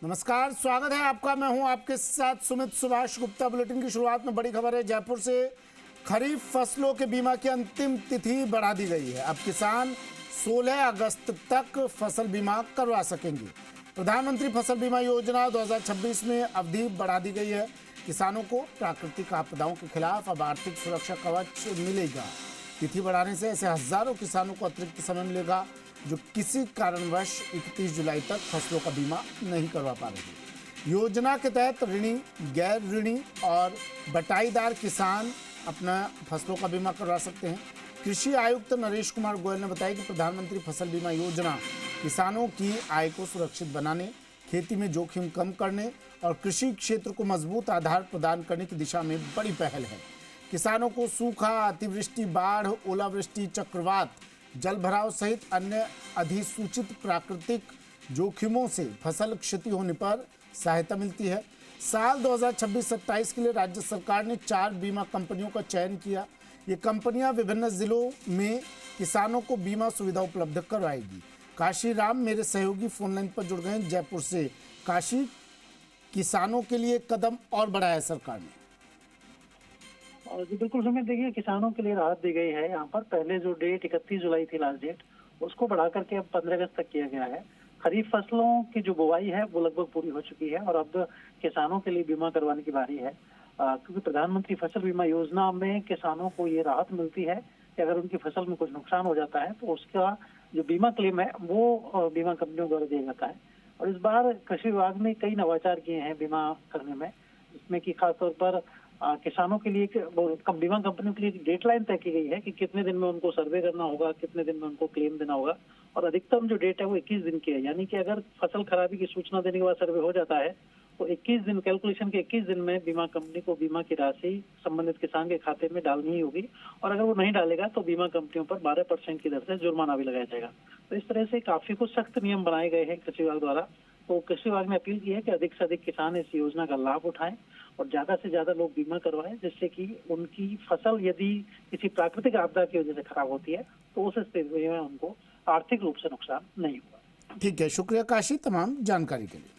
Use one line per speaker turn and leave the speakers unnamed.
नमस्कार, स्वागत है आपका। मैं हूं आपके साथ सुमित सुभाष गुप्ता। बुलेटिन की शुरुआत में बड़ी खबर है। जयपुर से खरीफ फसलों के बीमा की अंतिम तिथि बढ़ा दी गई है। अब किसान 16 अगस्त तक फसल बीमा करवा सकेंगे। प्रधानमंत्री फसल बीमा योजना 2026 में अवधि बढ़ा दी गई है। किसानों को प्राकृतिक आपदाओं के खिलाफ अब आर्थिक सुरक्षा कवच मिलेगा। तिथि बढ़ाने से ऐसे हजारों किसानों को अतिरिक्त समय मिलेगा जो किसी कारणवश 31 जुलाई तक फसलों का बीमा नहीं करवा पा रहे। योजना के तहत ऋणी, गैर ऋणी और बटाईदार किसान अपना फसलों का बीमा करवा सकते हैं। कृषि आयुक्त नरेश कुमार गोयल ने बताया कि प्रधानमंत्री फसल बीमा योजना किसानों की आय को सुरक्षित बनाने, खेती में जोखिम कम करने और कृषि क्षेत्र को मजबूत आधार प्रदान करने की दिशा में बड़ी पहल है। किसानों को सूखा, अतिवृष्टि, बाढ़, ओलावृष्टि, चक्रवात, जल भराव सहित अन्य अधिसूचित प्राकृतिक जोखिमों से फसल क्षति होने पर सहायता मिलती है। साल 2026-27 के लिए राज्य सरकार ने 4 बीमा कंपनियों का चयन किया। ये कंपनियां विभिन्न जिलों में किसानों को बीमा सुविधा उपलब्ध करवाएगी। काशी राम मेरे सहयोगी फोन लाइन पर जुड़ गए हैं जयपुर से। काशी, किसानों के लिए कदम और बढ़ाया सरकार ने।
जी बिल्कुल सुमित, देखिए किसानों के लिए राहत दी गई है। यहाँ पर पहले जो डेट 31 जुलाई थी लास्ट डेट, उसको बढ़ा करके अब 15 अगस्त तक किया गया है। खरीफ फसलों की जो बुवाई है वो लगभग पूरी हो चुकी है और अब किसानों के लिए बीमा करवाने की बारी है। क्योंकि प्रधानमंत्री फसल बीमा योजना में किसानों को ये राहत मिलती है कि अगर उनकी फसल में कुछ नुकसान हो जाता है तो उसका जो बीमा क्लेम है वो बीमा कंपनियों द्वारा दिया जाता है। और इस बार कृषि विभाग ने कई नवाचार किए हैं बीमा करने में, जिसमें कि खासतौर पर किसानों के लिए बीमा कंपनियों के लिए डेडलाइन तय की गई है कि कितने दिन में उनको सर्वे करना होगा, कितने दिन में उनको क्लेम देना होगा। और अधिकतम जो डेट है वो 21 दिन की है। यानी कि अगर फसल खराबी की सूचना देने के बाद सर्वे हो जाता है तो 21 दिन, कैलकुलेशन के 21 दिन में बीमा कंपनी को बीमा की राशि संबंधित किसान के खाते में डालनी ही होगी। और अगर वो नहीं डालेगा तो बीमा कंपनियों पर 12% की दर से जुर्माना भी लगाया जाएगा। तो इस तरह से काफी कुछ सख्त नियम बनाए गए हैं कृषि विभाग द्वारा। तो कृषि विभाग ने अपील की है कि अधिक से अधिक किसान इस योजना का लाभ उठाएं और ज्यादा से ज्यादा लोग बीमा करवाएं, जिससे कि उनकी फसल यदि किसी प्राकृतिक आपदा की वजह से खराब होती है तो उस स्थिति में उनको आर्थिक रूप से नुकसान नहीं होगा।
ठीक है, शुक्रिया काशी तमाम जानकारी के लिए।